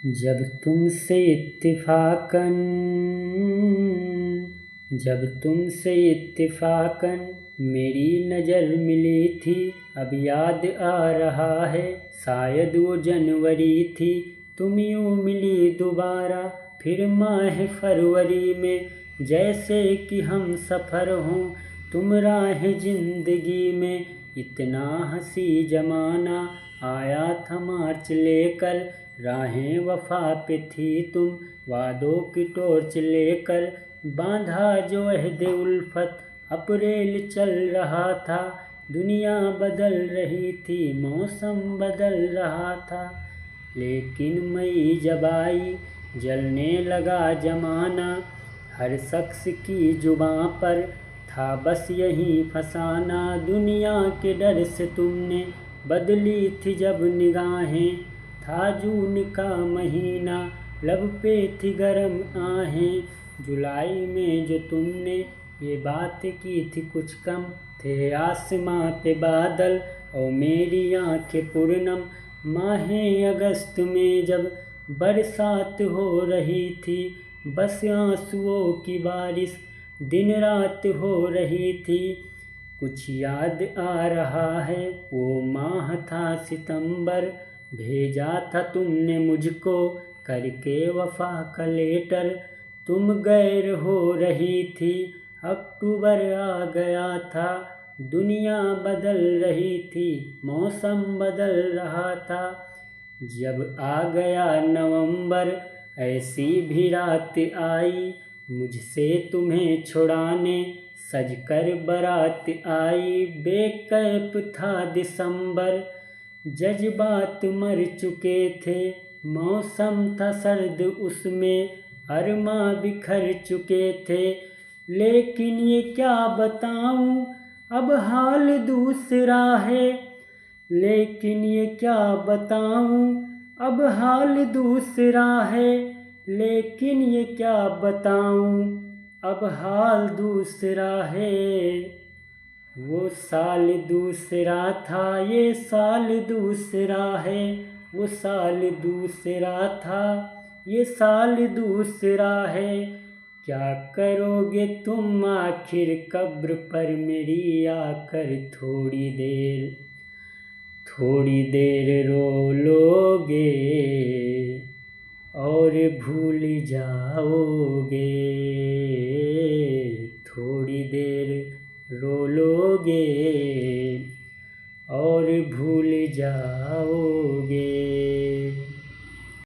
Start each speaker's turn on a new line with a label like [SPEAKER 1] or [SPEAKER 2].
[SPEAKER 1] जब तुमसे इत्तिफाकन मेरी नज़र मिली थी, अब याद आ रहा है शायद वो जनवरी थी। तुम यूँ मिली दोबारा फिर माह फरवरी में, जैसे कि हम सफ़र हों तुम राह ज़िंदगी में। इतना हंसी ज़माना आया था मार्च लेकर, राहें वफ़ा पे थी तुम वादों की टॉर्च लेकर। बांधा जो अहद उल्फत अप्रैल चल रहा था, दुनिया बदल रही थी मौसम बदल रहा था। लेकिन मई जब आई जलने लगा ज़माना, हर शख्स की जुबां पर था बस यही फसाना। दुनिया के डर से तुमने बदली थी जब निगाहें, था जून का महीना लब पे थी गरम आहें। जुलाई में जो तुमने ये बात की थी कुछ कम, थे आसमां पे बादल और मेरी आंखें पूर्णम। माहे अगस्त में जब बरसात हो रही थी, बस आंसुओं की बारिश दिन रात हो रही थी। कुछ याद आ रहा है वो माह था सितंबर, भेजा था तुमने मुझको करके वफा का लेटर। तुम गैर हो रही थी अक्टूबर आ गया था, दुनिया बदल रही थी मौसम बदल रहा था। जब आ गया नवंबर ऐसी भी रात आई, मुझसे तुम्हें छुड़ाने सजकर बारात आई। बेकैफ था दिसंबर जज्बात मर चुके थे, मौसम था सर्द उसमें अरमा बिखर चुके थे। लेकिन ये क्या बताऊं अब हाल दूसरा है, लेकिन ये क्या बताऊं अब हाल दूसरा है। लेकिन ये क्या बताऊं अब हाल दूसरा है। वो साल दूसरा था ये साल दूसरा है, वो साल दूसरा था ये साल दूसरा है। क्या करोगे तुम आखिर कब्र पर मेरी आकर थोड़ी देर रो लोगे और भूल जाओ